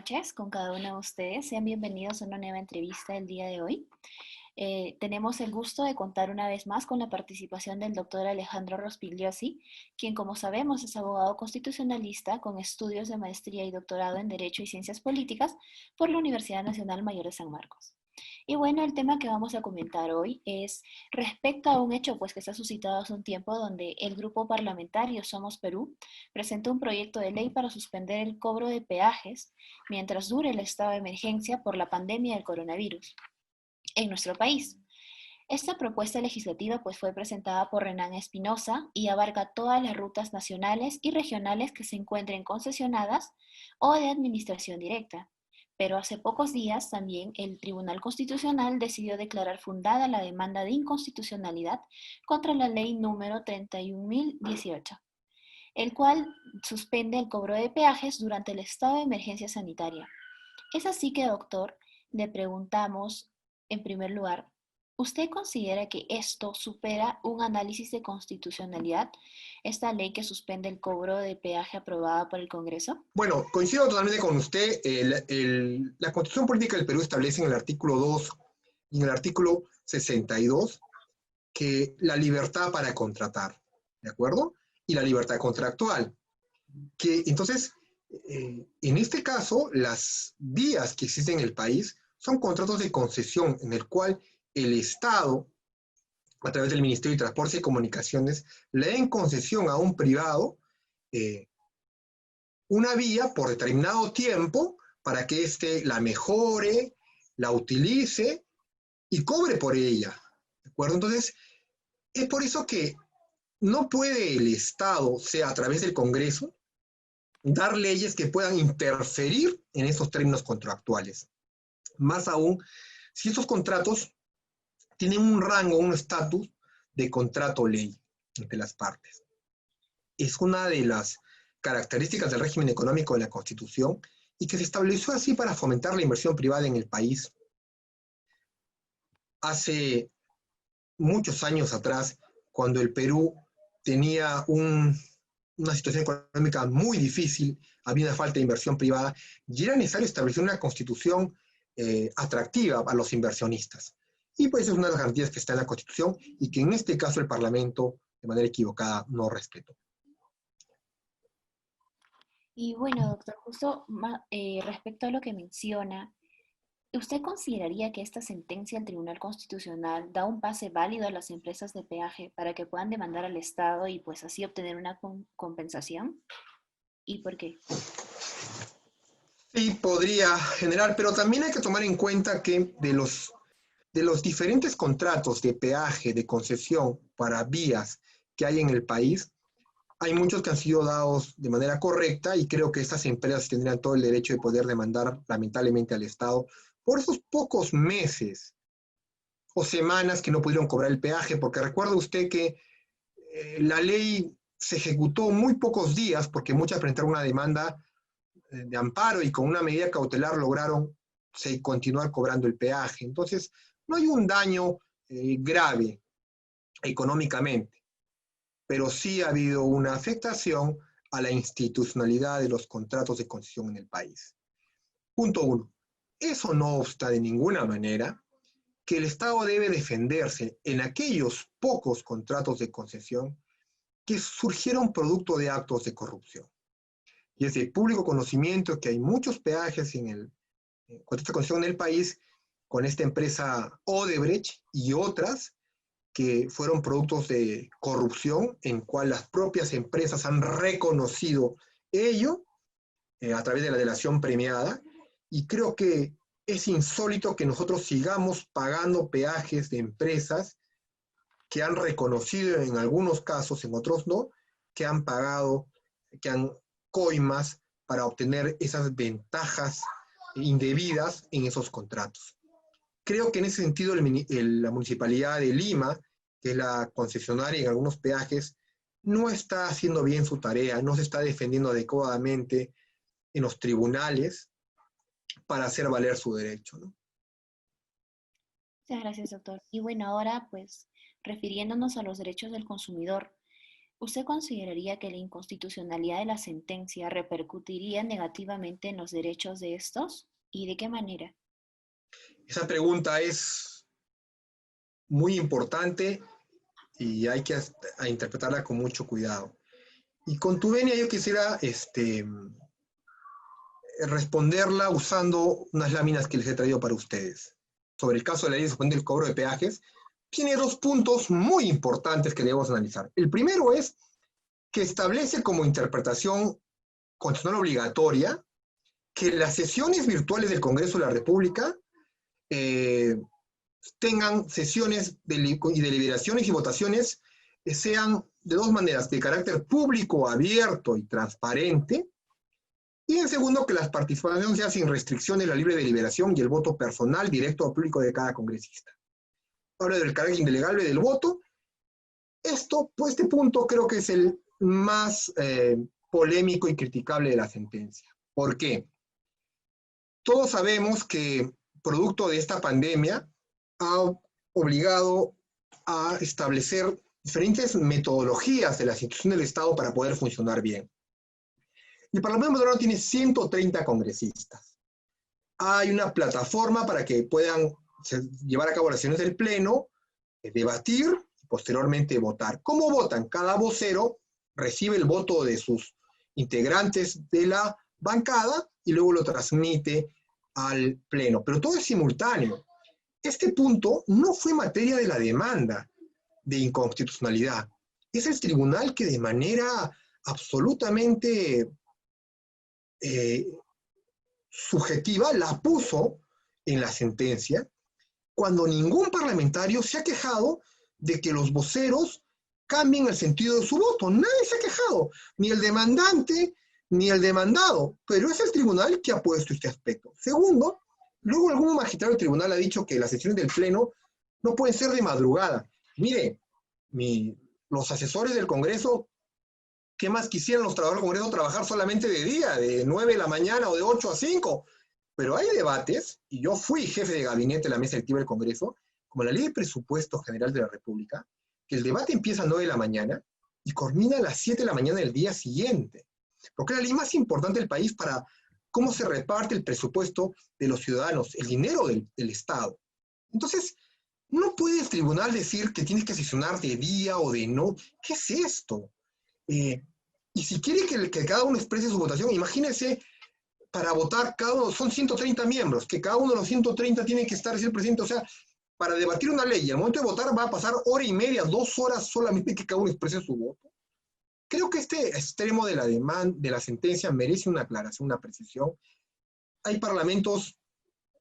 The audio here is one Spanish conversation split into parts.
noches con cada uno de ustedes. Sean bienvenidos a una nueva entrevista el día de hoy. Tenemos el gusto de contar una vez más con la participación del doctor Alejandro Rospigliosi, quien, como sabemos, es abogado constitucionalista con estudios de maestría y doctorado en Derecho y Ciencias Políticas por la Universidad Nacional Mayor de San Marcos. Y bueno, el tema que vamos a comentar hoy es respecto a un hecho pues que se ha suscitado hace un tiempo donde el grupo parlamentario Somos Perú presentó un proyecto de ley para suspender el cobro de peajes mientras dure el estado de emergencia por la pandemia del coronavirus en nuestro país. Esta propuesta legislativa pues fue presentada por Renan Espinosa y abarca todas las rutas nacionales y regionales que se encuentren concesionadas o de administración directa. Pero hace pocos días también el Tribunal Constitucional decidió declarar fundada la demanda de inconstitucionalidad contra la ley número 31.018, el cual suspende el cobro de peajes durante el estado de emergencia sanitaria. Es así que, doctor, le preguntamos en primer lugar, ¿usted considera que esto supera un análisis de constitucionalidad, esta ley que suspende el cobro de peaje aprobada por el Congreso? Bueno, coincido totalmente con usted. La Constitución Política del Perú establece en el artículo 2 y en el artículo 62 que la libertad para contratar, ¿de acuerdo? Y la libertad contractual. Que entonces, en este caso, las vías que existen en el país son contratos de concesión en el cual el Estado, a través del Ministerio de Transportes y Comunicaciones, le da en concesión a un privado una vía por determinado tiempo para que éste la mejore, la utilice y cobre por ella. ¿De acuerdo? Entonces, es por eso que no puede el Estado, sea a través del Congreso, dar leyes que puedan interferir en esos términos contractuales. Más aún, si esos contratos tienen un rango, un estatus de contrato ley entre las partes. Es una de las características del régimen económico de la Constitución y que se estableció así para fomentar la inversión privada en el país. Hace muchos años atrás, cuando el Perú tenía una situación económica muy difícil, había una falta de inversión privada y era necesario establecer una constitución atractiva a los inversionistas. Y pues es una de las garantías que está en la Constitución y que en este caso el Parlamento, de manera equivocada, no respetó. Y bueno, doctor, justo respecto a lo que menciona, ¿usted consideraría que esta sentencia del Tribunal Constitucional da un pase válido a las empresas de peaje para que puedan demandar al Estado y pues así obtener una compensación? ¿Y por qué? Sí, podría generar, pero también hay que tomar en cuenta que de los diferentes contratos de peaje, de concesión para vías que hay en el país, hay muchos que han sido dados de manera correcta y creo que estas empresas tendrían todo el derecho de poder demandar lamentablemente al Estado por esos pocos meses o semanas que no pudieron cobrar el peaje, porque recuerda usted que la ley se ejecutó muy pocos días porque muchas presentaron una demanda de amparo y con una medida cautelar lograron continuar cobrando el peaje. Entonces, no hay un daño grave económicamente, pero sí ha habido una afectación a la institucionalidad de los contratos de concesión en el país. Punto uno. Eso no obsta de ninguna manera que el Estado debe defenderse en aquellos pocos contratos de concesión que surgieron producto de actos de corrupción. Y es de público conocimiento que hay muchos peajes en el contrato de concesión en el país con esta empresa Odebrecht y otras que fueron productos de corrupción en cual las propias empresas han reconocido ello a través de la delación premiada y creo que es insólito que nosotros sigamos pagando peajes de empresas que han reconocido en algunos casos, en otros no, que han pagado, que han coimas para obtener esas ventajas indebidas en esos contratos. Creo que en ese sentido la Municipalidad de Lima, que es la concesionaria en algunos peajes, no está haciendo bien su tarea, no se está defendiendo adecuadamente en los tribunales para hacer valer su derecho, ¿no? Muchas gracias, doctor. Y bueno, ahora pues refiriéndonos a los derechos del consumidor, ¿Usted consideraría que la inconstitucionalidad de la sentencia repercutiría negativamente en los derechos de estos? ¿Y de qué manera? Esa pregunta es muy importante y hay que interpretarla con mucho cuidado. Y con tu venia yo quisiera responderla usando unas láminas que les he traído para ustedes. Sobre el caso de la ley de suspensión del cobro de peajes, tiene dos puntos muy importantes que debemos analizar. El primero es que establece como interpretación constitucional obligatoria que las sesiones virtuales del Congreso de la República tengan sesiones y deliberaciones y votaciones sean de dos maneras, de carácter público, abierto y transparente, y en segundo, que las participaciones sean sin restricción de la libre deliberación y el voto personal, directo o público de cada congresista. Habla del carácter indelegable del voto. Este punto creo que es el más polémico y criticable de la sentencia. ¿Por qué? Todos sabemos que, producto de esta pandemia, ha obligado a establecer diferentes metodologías de las instituciones del Estado para poder funcionar bien. El Parlamento Peruano tiene 130 congresistas. Hay una plataforma para que puedan llevar a cabo las sesiones del Pleno, debatir y posteriormente votar. ¿Cómo votan? Cada vocero recibe el voto de sus integrantes de la bancada y luego lo transmite al Pleno. Pero todo es simultáneo. Este punto no fue materia de la demanda de inconstitucionalidad. Es el tribunal que de manera absolutamente subjetiva la puso en la sentencia, cuando ningún parlamentario se ha quejado de que los voceros cambien el sentido de su voto. Nadie se ha quejado, ni el demandante ni el demandado, pero es el tribunal que ha puesto este aspecto. Segundo, luego algún magistrado del tribunal ha dicho que las sesiones del Pleno no pueden ser de madrugada. Mire, los asesores del Congreso, ¿qué más quisieran los trabajadores del Congreso trabajar solamente de día, de 9 de la mañana o de 8 a 5? Pero hay debates, y yo fui jefe de gabinete de la mesa directiva del Congreso, como la Ley de Presupuesto General de la República, que el debate empieza a 9 de la mañana y culmina a las 7 de la mañana del día siguiente. Porque es la ley más importante del país para cómo se reparte el presupuesto de los ciudadanos, el dinero del Estado. Entonces, no puede el tribunal decir que tienes que sesionar de día o de no. ¿Qué es esto? Y si quiere que cada uno exprese su votación, imagínense, para votar, cada uno, son 130 miembros, que cada uno de los 130 tiene que estar el presidente. O sea, para debatir una ley, al momento de votar va a pasar hora y media, 2 horas solamente que cada uno exprese su voto. Creo que este extremo de la sentencia merece una aclaración, una precisión. Hay parlamentos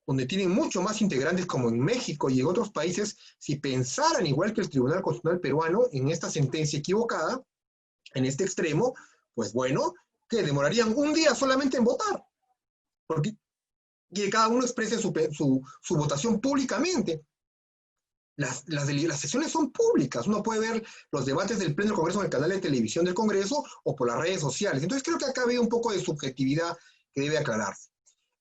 donde tienen mucho más integrantes, como en México y en otros países. Si pensaran igual que el Tribunal Constitucional peruano en esta sentencia equivocada, en este extremo, pues bueno, que demorarían un día solamente en votar, porque que cada uno exprese su votación públicamente. Las sesiones son públicas, uno puede ver los debates del Pleno del Congreso en el canal de televisión del Congreso o por las redes sociales. Entonces creo que acá ha habido un poco de subjetividad que debe aclararse.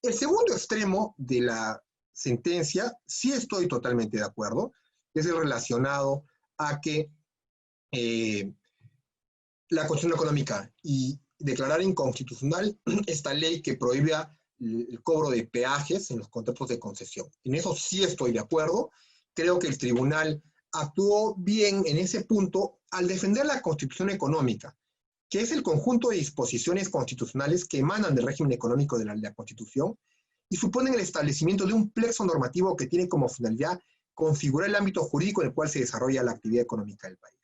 El segundo extremo de la sentencia, sí estoy totalmente de acuerdo, es el relacionado a que la Constitución económica y declarar inconstitucional esta ley que prohíbe el cobro de peajes en los contratos de concesión. En eso sí estoy de acuerdo. Creo que el tribunal actuó bien en ese punto al defender la Constitución económica, que es el conjunto de disposiciones constitucionales que emanan del régimen económico de la Constitución y suponen el establecimiento de un plexo normativo que tiene como finalidad configurar el ámbito jurídico en el cual se desarrolla la actividad económica del país.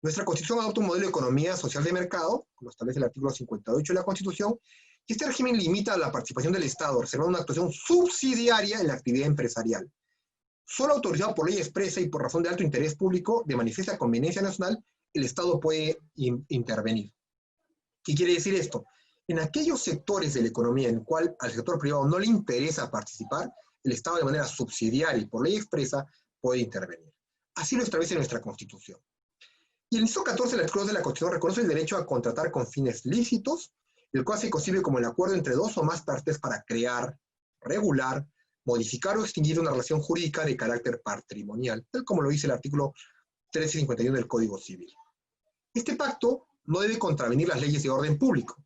Nuestra Constitución adopta un modelo de economía social de mercado, como establece el artículo 58 de la Constitución, y este régimen limita la participación del Estado, reservando una actuación subsidiaria en la actividad empresarial. Solo autorizado por ley expresa y por razón de alto interés público de manifiesta conveniencia nacional, el Estado puede intervenir. ¿Qué quiere decir esto? En aquellos sectores de la economía en el cual al sector privado no le interesa participar, el Estado de manera subsidiaria y por ley expresa puede intervenir. Así lo establece nuestra Constitución. Y el inciso 14 del artículo 2 de la Constitución reconoce el derecho a contratar con fines lícitos, el cual se concibe como el acuerdo entre dos o más partes para crear, regular, modificar o extinguir una relación jurídica de carácter patrimonial, tal como lo dice el artículo 1351 del Código Civil. Este pacto no debe contravenir las leyes de orden público.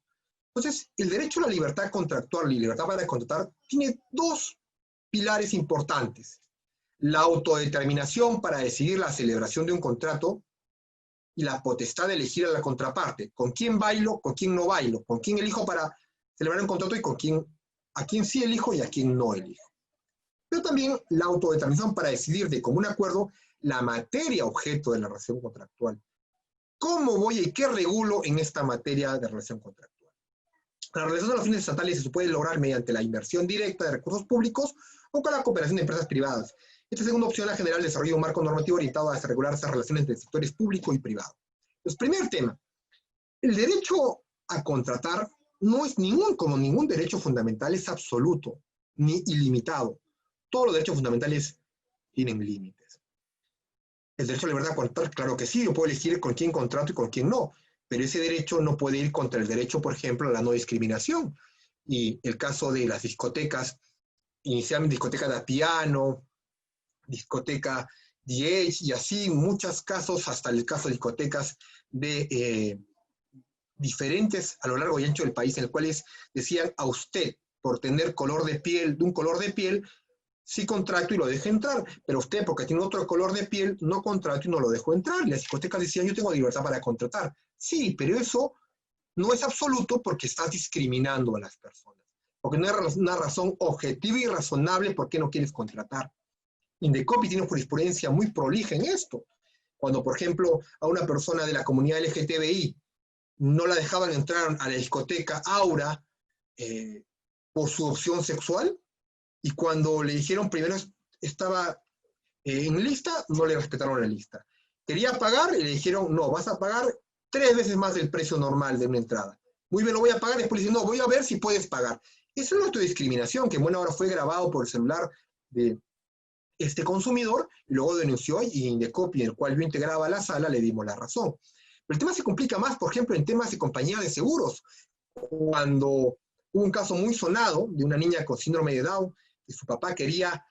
Entonces, el derecho a la libertad contractual y libertad para contratar tiene dos pilares importantes: la autodeterminación para decidir la celebración de un contrato y la potestad de elegir a la contraparte. ¿Con quién bailo? ¿Con quién no bailo? ¿Con quién elijo para celebrar un contrato y a quién sí elijo y a quién no elijo? Pero también la autodeterminación para decidir de común acuerdo la materia objeto de la relación contractual. ¿Cómo voy y qué regulo en esta materia de relación contractual? La realización de los fines estatales se puede lograr mediante la inversión directa de recursos públicos o con la cooperación de empresas privadas. Esta segunda opción la general desarrolla un marco normativo orientado a regular esas relaciones entre sectores público y privado. Entonces, primer tema, el derecho a contratar no es como ningún derecho fundamental, es absoluto ni ilimitado. Todos los derechos fundamentales tienen límites. El derecho a la libertad de contratar, claro que sí, yo puedo elegir con quién contrato y con quién no, pero ese derecho no puede ir contra el derecho, por ejemplo, a la no discriminación. Y el caso de las discotecas, inicialmente discoteca de piano, discoteca DH y así, muchos casos, hasta el caso de discotecas de diferentes a lo largo y ancho del país, en el cuales decían a usted, por tener color de piel, de un color de piel, sí contrato y lo dejo entrar, pero usted, porque tiene otro color de piel, no contrato y no lo dejo entrar. Y las discotecas decían, yo tengo libertad para contratar. Sí, pero eso no es absoluto porque estás discriminando a las personas, porque no hay una razón objetiva y razonable por qué no quieres contratar. Indecopi tiene jurisprudencia muy prolija en esto. Cuando, por ejemplo, a una persona de la comunidad LGTBI no la dejaban entrar a la discoteca Aura por su opción sexual, y cuando le dijeron primero estaba en lista, no le respetaron la lista. Quería pagar y le dijeron, no, vas a pagar 3 veces más del precio normal de una entrada. Muy bien, lo voy a pagar. Después le dicen, no, voy a ver si puedes pagar. Eso es autodiscriminación, que en buena hora fue grabado por el celular de este consumidor, y luego denunció, y Indecopi, en el cual yo integraba la sala, le dimos la razón. Pero el tema se complica más, por ejemplo, en temas de compañía de seguros. Cuando hubo un caso muy sonado de una niña con síndrome de Down, que su papá quería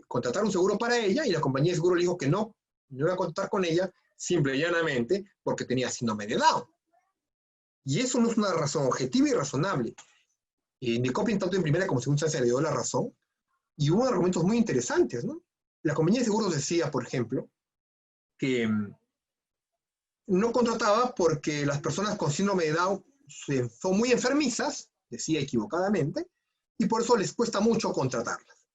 contratar un seguro para ella, y la compañía de seguro le dijo que no iba a contratar con ella, simple y llanamente porque tenía síndrome de Down. Y eso no es una razón objetiva y razonable. Indecopi, tanto en primera como en segunda instancia, le dio la razón, y hubo argumentos muy interesantes, ¿no? La compañía de seguros decía, por ejemplo, que no contrataba porque las personas con síndrome de Down son muy enfermizas, decía equivocadamente, y por eso les cuesta mucho contratarlas.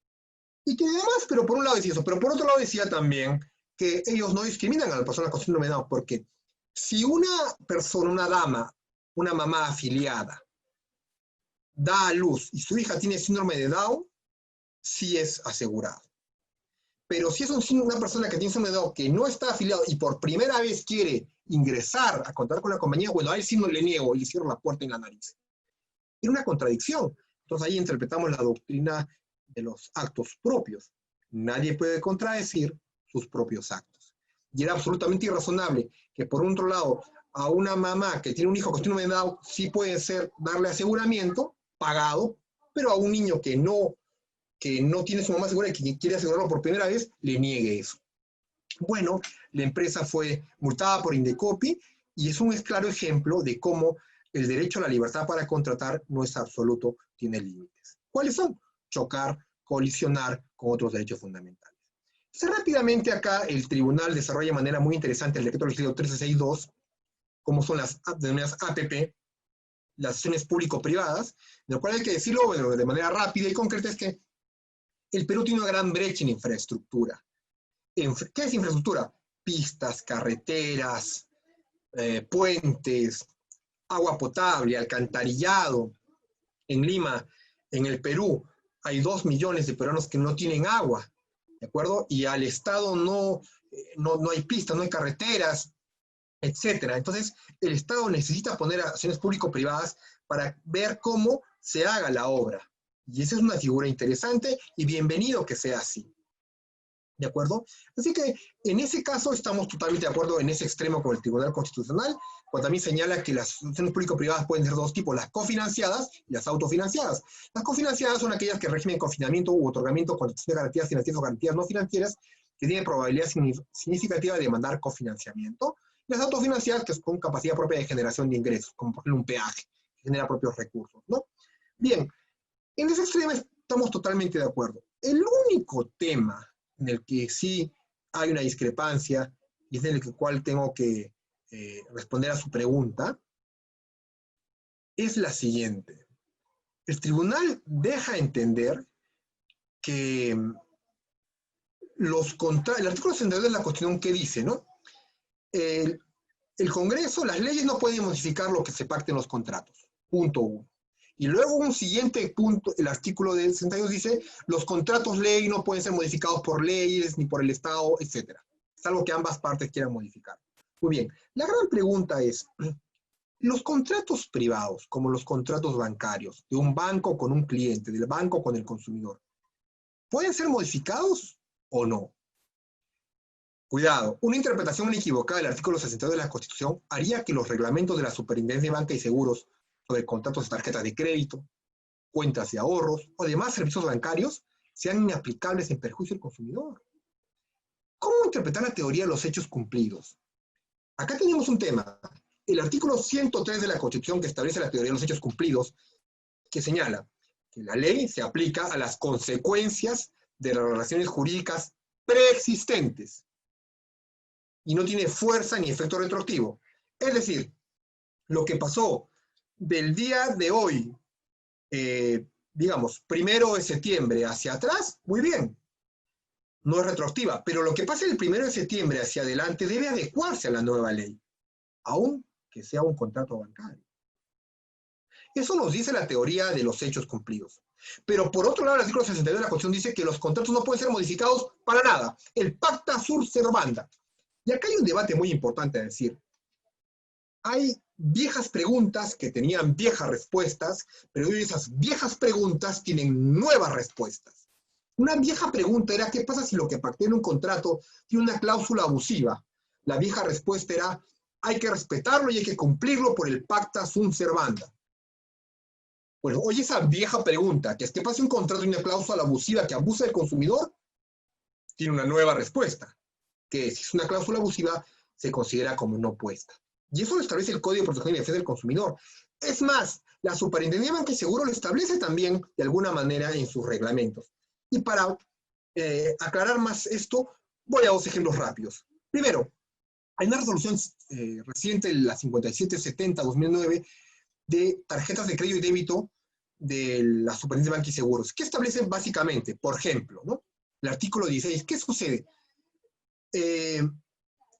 Y que además, pero por un lado decía eso, pero por otro lado decía también que ellos no discriminan a las personas con síndrome de Down, porque si una persona, una dama, una mamá afiliada, da a luz y su hija tiene síndrome de Down, sí es asegurado. Pero si es una persona que tiene síndrome de Down que no está afiliado y por primera vez quiere ingresar a contar con la compañía, bueno, a él sí no le niego y le cierro la puerta en la nariz. Era una contradicción. Entonces ahí interpretamos la doctrina de los actos propios. Nadie puede contradecir sus propios actos. Y era absolutamente irrazonable que, por otro lado, a una mamá que tiene un hijo con síndrome de Down sí puede ser darle aseguramiento pagado, pero a un niño que no tiene su mamá segura y que quiere asegurarlo por primera vez, le niegue eso. Bueno, la empresa fue multada por Indecopi, y es un claro ejemplo de cómo el derecho a la libertad para contratar no es absoluto, tiene límites. ¿Cuáles son? Chocar, colisionar con otros derechos fundamentales. Entonces, rápidamente acá el tribunal desarrolla de manera muy interesante el decreto legislativo 1362, como son las denominadas APP, las acciones público-privadas, de lo cual hay que decirlo de manera rápida y concreta, es que el Perú tiene una gran brecha en infraestructura. ¿Qué es infraestructura? Pistas, carreteras, puentes, agua potable, alcantarillado. En Lima, en el Perú, hay 2 millones de peruanos que no tienen agua, ¿de acuerdo? Y al Estado no hay pistas, no hay carreteras, etcétera. Entonces, el Estado necesita poner acciones público-privadas para ver cómo se haga la obra. Y esa es una figura interesante y bienvenido que sea así. ¿De acuerdo? Así que en ese caso estamos totalmente de acuerdo en ese extremo con el Tribunal Constitucional, cuando también señala que las acciones público-privadas pueden ser de dos tipos, las cofinanciadas y las autofinanciadas. Las cofinanciadas son aquellas que rigen confinamiento u otorgamiento con garantías financieras o garantías no financieras que tienen probabilidad significativa de demandar cofinanciamiento, Las autofinanciadas, que es con capacidad propia de generación de ingresos, como por ejemplo un peaje, que genera propios recursos, ¿no? Bien, en ese extremo estamos totalmente de acuerdo. El único tema en el que sí hay una discrepancia, y es en el cual tengo que responder a su pregunta, es la siguiente. El tribunal deja entender que el artículo 62 de la Constitución, ¿qué dice, no? El, el Congreso, las leyes no pueden modificar lo que se pacte en los contratos. Punto uno. Y luego un siguiente punto, el artículo del 62 dice, los contratos ley no pueden ser modificados por leyes ni por el Estado, etc. Salvo que ambas partes quieran modificar. Muy bien, la gran pregunta es, los contratos privados, como los contratos bancarios, de un banco con un cliente, del banco con el consumidor, ¿pueden ser modificados o no? Cuidado, una interpretación equivocada del artículo 62 de la Constitución haría que los reglamentos de la Superintendencia de Banca y Seguros sobre contratos de tarjetas de crédito, cuentas de ahorros o demás servicios bancarios sean inaplicables en perjuicio del consumidor. ¿Cómo interpretar la teoría de los hechos cumplidos? Acá tenemos un tema. El artículo 103 de la Constitución, que establece la teoría de los hechos cumplidos, que señala que la ley se aplica a las consecuencias de las relaciones jurídicas preexistentes y no tiene fuerza ni efecto retroactivo. Es decir, lo que pasó del día de hoy, digamos, 1 de septiembre hacia atrás, muy bien, no es retroactiva, pero lo que pasa del 1 de septiembre hacia adelante debe adecuarse a la nueva ley, aun que sea un contrato bancario. Eso nos dice la teoría de los hechos cumplidos. Pero por otro lado, el artículo 62 de la Constitución dice que los contratos no pueden ser modificados para nada. El pacta sunt servanda. Y acá hay un debate muy importante a decir. Hay viejas preguntas que tenían viejas respuestas, pero hoy esas viejas preguntas tienen nuevas respuestas. Una vieja pregunta era, ¿qué pasa si lo que pacté en un contrato tiene una cláusula abusiva? La vieja respuesta era, hay que respetarlo y hay que cumplirlo por el pacta sunt servanda. Bueno, hoy esa vieja pregunta, que es, ¿qué pasa si un contrato tiene una cláusula abusiva que abusa del consumidor? Tiene una nueva respuesta, que si es una cláusula abusiva, se considera como no puesta. Y eso lo establece el Código de Protección y Defensa del Consumidor. Es más, la Superintendencia de Banca y Seguro lo establece también de alguna manera en sus reglamentos. Y para aclarar más esto, voy a dos ejemplos rápidos. Primero, hay una resolución reciente, la 5770-2009, de tarjetas de crédito y débito de la Superintendencia de Banca y Seguros. ¿Qué establecen básicamente? Por ejemplo, ¿no? El artículo 16, ¿qué sucede?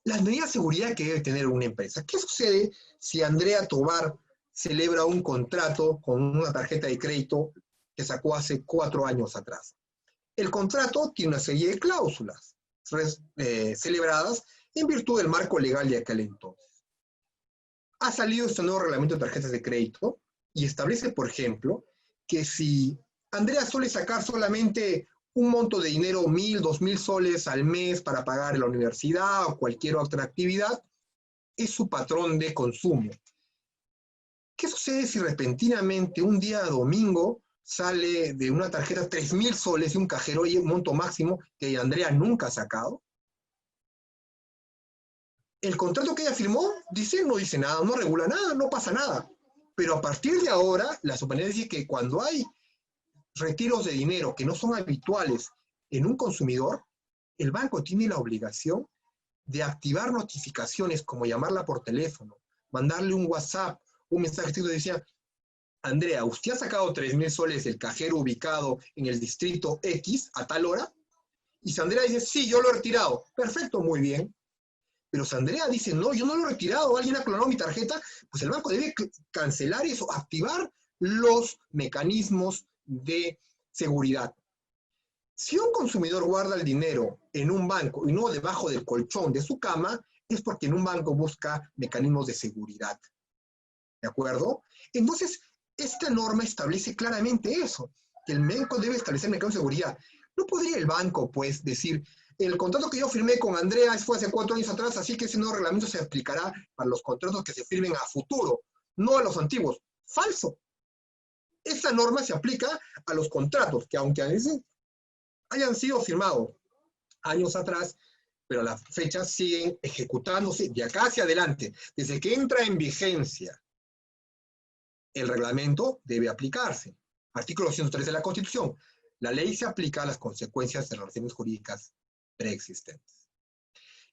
Las medidas de seguridad que debe tener una empresa. ¿Qué sucede si Andrea Tobar celebra un contrato con una tarjeta de crédito que sacó hace 4 años atrás? El contrato tiene una serie de cláusulas celebradas en virtud del marco legal de aquel entonces. Ha salido este nuevo reglamento de tarjetas de crédito y establece, por ejemplo, que si Andrea suele sacar solamente un monto de dinero, 1.000, 2.000 soles al mes para pagar la universidad o cualquier otra actividad, es su patrón de consumo. ¿Qué sucede si repentinamente un día domingo sale de una tarjeta 3.000 soles de un cajero y un monto máximo que Andrea nunca ha sacado? El contrato que ella firmó no dice nada, no regula nada, no pasa nada. Pero a partir de ahora, la superintendencia dice que cuando hay retiros de dinero que no son habituales en un consumidor, el banco tiene la obligación de activar notificaciones como llamarla por teléfono, mandarle un WhatsApp, un mensaje escrito que decía, Andrea, ¿usted ha sacado 3.000 soles del cajero ubicado en el distrito X a tal hora? Y si Andrea dice, sí, yo lo he retirado. Perfecto, muy bien. Pero si Andrea dice, no, yo no lo he retirado, alguien ha clonado mi tarjeta, pues el banco debe cancelar eso, activar los mecanismos de seguridad. Si un consumidor guarda el dinero en un banco y no debajo del colchón de su cama, es porque en un banco busca mecanismos de seguridad. ¿De acuerdo? Entonces, esta norma establece claramente eso, que el banco debe establecer mecanismos de seguridad. No podría el banco, pues, decir, el contrato que yo firmé con Andrea fue hace 4 años atrás, así que ese nuevo reglamento se aplicará para los contratos que se firmen a futuro, no a los antiguos. Falso. Esta norma se aplica a los contratos, que aunque a veces hayan sido firmados años atrás, pero las fechas siguen ejecutándose de acá hacia adelante. Desde que entra en vigencia el reglamento, debe aplicarse. Artículo 103 de la Constitución. La ley se aplica a las consecuencias de las relaciones jurídicas preexistentes.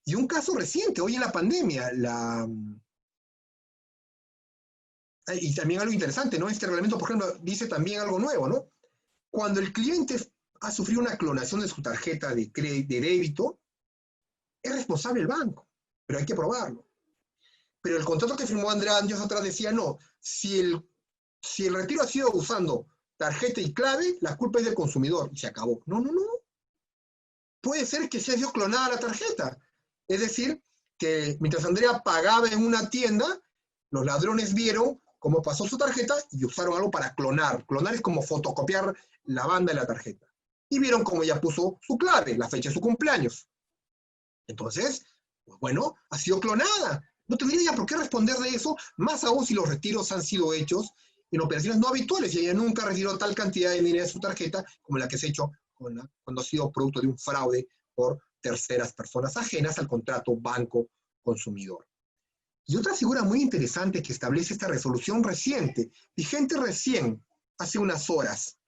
Y un caso reciente, hoy en la pandemia, y también algo interesante, ¿no? Este reglamento, por ejemplo, dice también algo nuevo, ¿no? Cuando el cliente ha sufrido una clonación de su tarjeta de débito, es responsable el banco, pero hay que probarlo. Pero el contrato que firmó Andrea años atrás decía, no, si el retiro ha sido usando tarjeta y clave, la culpa es del consumidor, y se acabó. No, no, no. Puede ser que se haya sido clonada la tarjeta. Es decir, que mientras Andrea pagaba en una tienda, los ladrones vieron cómo pasó su tarjeta y usaron algo para clonar. Clonar es como fotocopiar la banda de la tarjeta. Y vieron cómo ella puso su clave, la fecha de su cumpleaños. Entonces, pues bueno, ha sido clonada. No tendría ya por qué responder de eso, más aún si los retiros han sido hechos en operaciones no habituales y ella nunca retiró tal cantidad de dinero de su tarjeta como la que se ha hecho cuando ha sido producto de un fraude por terceras personas ajenas al contrato banco-consumidor. Y otra figura muy interesante que establece esta resolución reciente, vigente recién, hace unas horas,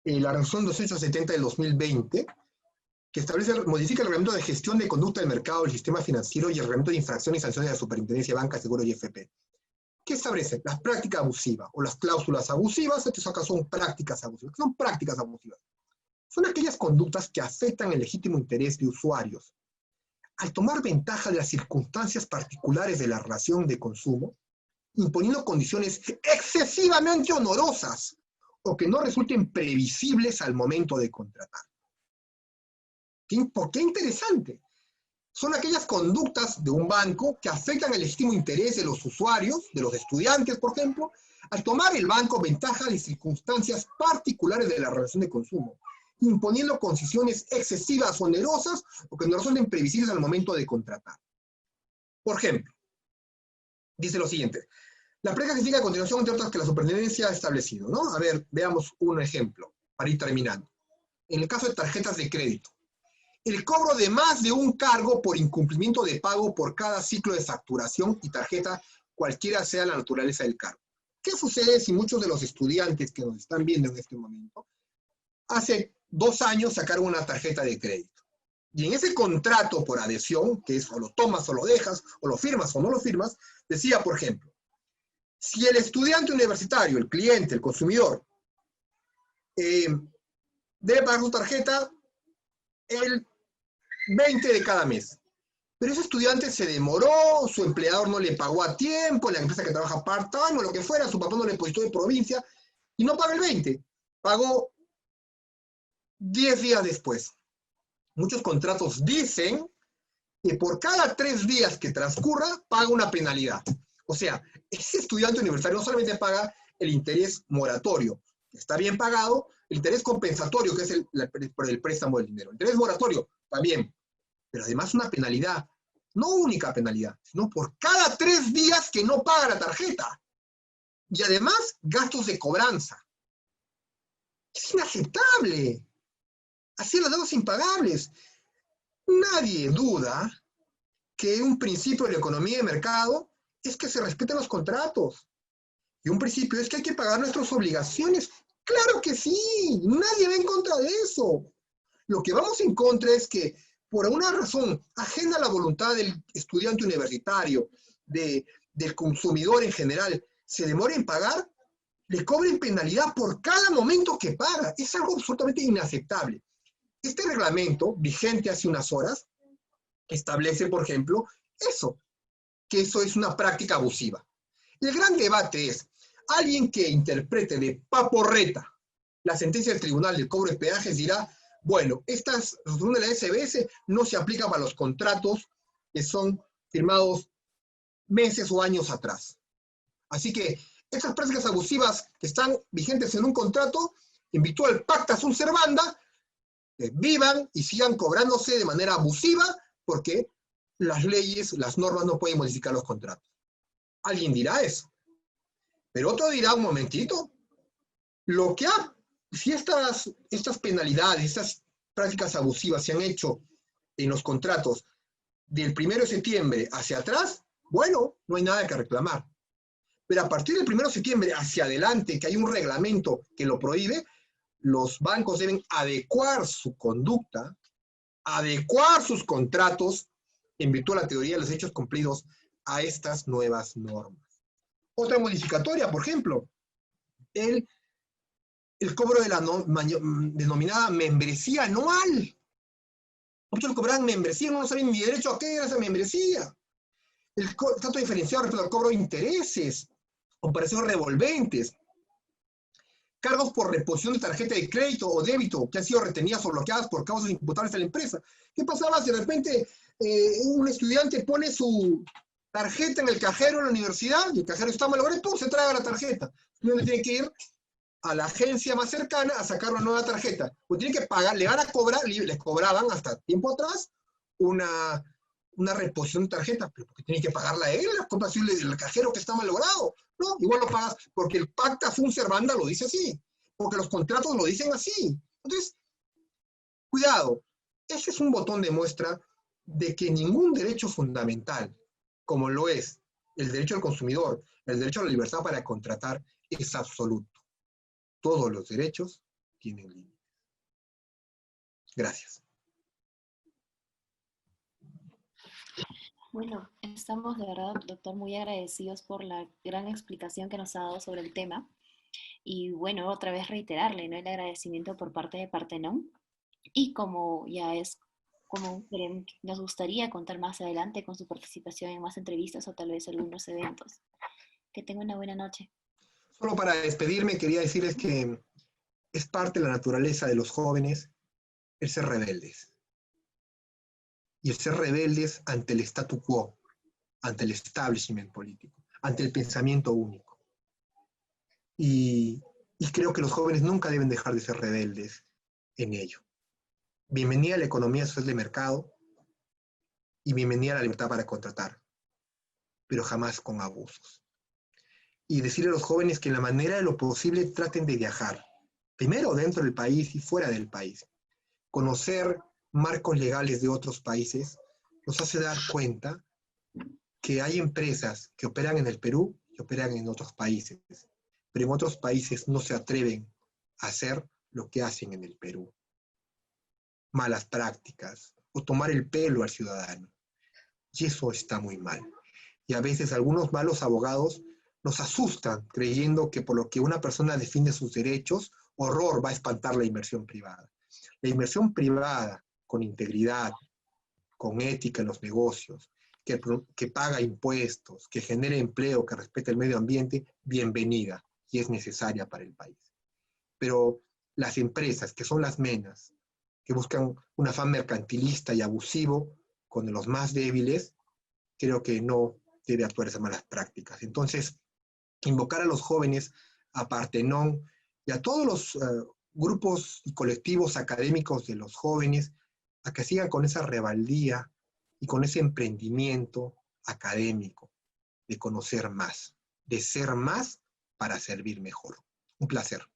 la resolución 270 del 2020, que modifica el reglamento de gestión de conducta del mercado del sistema financiero y el reglamento de infracción y sanciones de la Superintendencia de Banca, Seguro y FP. ¿Qué establece? Las prácticas abusivas o las cláusulas abusivas. Estas acá son prácticas abusivas. ¿Qué son prácticas abusivas? Son aquellas conductas que afectan el legítimo interés de usuarios. Al tomar ventaja de las circunstancias particulares de la relación de consumo, imponiendo condiciones excesivamente onerosas o que no resulten previsibles al momento de contratar. ¿Por qué interesante? Son aquellas conductas de un banco que afectan el legítimo interés de los usuarios, de los estudiantes, por ejemplo, al tomar el banco ventaja de circunstancias particulares de la relación de consumo, imponiendo condiciones excesivas, onerosas o que no resulten previsibles al momento de contratar. Por ejemplo, dice lo siguiente: la práctica que sigue a continuación, entre otras, que la superintendencia ha establecido, ¿no? A ver, veamos un ejemplo para ir terminando. En el caso de tarjetas de crédito, el cobro de más de un cargo por incumplimiento de pago por cada ciclo de facturación y tarjeta, cualquiera sea la naturaleza del cargo. ¿Qué sucede si muchos de los estudiantes que nos están viendo en este momento, hace 2 años sacaron una tarjeta de crédito? Y en ese contrato por adhesión, que es o lo tomas o lo dejas, o lo firmas o no lo firmas, decía, por ejemplo, si el estudiante universitario, el cliente, el consumidor, debe pagar su tarjeta el 20 de cada mes. Pero ese estudiante se demoró, su empleador no le pagó a tiempo, la empresa que trabaja part-time o lo que fuera, su papá no le depositó de provincia, y no paga el 20, pagó 10 días después. Muchos contratos dicen que por cada 3 días que transcurra, paga una penalidad. O sea, ese estudiante universitario no solamente paga el interés moratorio, que está bien pagado, el interés compensatorio, que es por el préstamo del dinero. El interés moratorio, también. Pero además una penalidad, no única penalidad, sino por cada 3 días que no paga la tarjeta. Y además, gastos de cobranza. Es inaceptable. Así las deudas impagables. Nadie duda que un principio de la economía de mercado es que se respeten los contratos. Y un principio es que hay que pagar nuestras obligaciones. ¡Claro que sí! Nadie va en contra de eso. Lo que vamos en contra es que, por una razón ajena a la voluntad del estudiante universitario, del consumidor en general, se demore en pagar, le cobren penalidad por cada momento que paga. Es algo absolutamente inaceptable. Este reglamento, vigente hace unas horas, establece, por ejemplo, eso, que eso es una práctica abusiva. El gran debate es, alguien que interprete de paporreta la sentencia del Tribunal del Cobro de Peajes dirá, bueno, estas resoluciones de la SBS no se aplican para los contratos que son firmados meses o años atrás. Así que estas prácticas abusivas que están vigentes en un contrato, invitó al pacta sunt servanda, que vivan y sigan cobrándose de manera abusiva, porque las leyes, las normas no pueden modificar los contratos. Alguien dirá eso. Pero otro dirá, un momentito, si estas penalidades, estas prácticas abusivas se han hecho en los contratos del 1 de septiembre hacia atrás, bueno, no hay nada que reclamar. Pero a partir del 1 de septiembre hacia adelante, que hay un reglamento que lo prohíbe, los bancos deben adecuar su conducta, adecuar sus contratos en virtud de la teoría de los hechos cumplidos a estas nuevas normas. Otra modificatoria, por ejemplo, el cobro de la denominada membresía anual. Muchos cobran membresía, no saben ni derecho a qué era esa membresía. El trato diferenciado respecto al cobro de intereses, operaciones revolventes, cargos por reposición de tarjeta de crédito o débito que han sido retenidas o bloqueadas por causas imputables a la empresa. ¿Qué pasaba si de repente un estudiante pone su tarjeta en el cajero en la universidad y el cajero está malogrado y ¡pum! Se traga la tarjeta? El estudiante tiene que ir a la agencia más cercana a sacar una nueva tarjeta. Pues tienen que pagar, le van a cobrar, les cobraban hasta tiempo atrás una reposición de tarjeta, pero porque tienen que pagarla a él, la compra del cajero que está malogrado. No, igual lo pagas porque el pacta sunt servanda lo dice así, porque los contratos lo dicen así. Entonces, cuidado, ese es un botón de muestra de que ningún derecho fundamental, como lo es el derecho al consumidor, el derecho a la libertad para contratar, es absoluto. Todos los derechos tienen límites. Gracias. Bueno, estamos de verdad, doctor, muy agradecidos por la gran explicación que nos ha dado sobre el tema. Y bueno, otra vez reiterarle, ¿no?, el agradecimiento por parte de Partenón. Y como ya es común, nos gustaría contar más adelante con su participación en más entrevistas o tal vez algunos eventos. Que tenga una buena noche. Solo para despedirme, quería decirles que es parte de la naturaleza de los jóvenes el ser rebeldes. Y el ser rebeldes ante el statu quo, ante el establishment político, ante el pensamiento único. Y creo que los jóvenes nunca deben dejar de ser rebeldes en ello. Bienvenida a la economía social de mercado y bienvenida a la libertad para contratar, pero jamás con abusos. Y decirle a los jóvenes que en la manera de lo posible traten de viajar, primero dentro del país y fuera del país. Conocer marcos legales de otros países nos hace dar cuenta que hay empresas que operan en el Perú y operan en otros países, pero en otros países no se atreven a hacer lo que hacen en el Perú. Malas prácticas o tomar el pelo al ciudadano. Y eso está muy mal. Y a veces algunos malos abogados nos asustan creyendo que por lo que una persona defiende sus derechos, horror, va a espantar la inversión privada. La inversión privada con integridad, con ética en los negocios, que paga impuestos, que genere empleo, que respete el medio ambiente, bienvenida y es necesaria para el país. Pero las empresas, que son las menas, que buscan un afán mercantilista y abusivo con los más débiles, creo que no debe actuar esas malas prácticas. Entonces, invocar a los jóvenes, a Partenón y a todos los grupos y colectivos académicos de los jóvenes a que sigan con esa rebeldía y con ese emprendimiento académico de conocer más, de ser más para servir mejor. Un placer.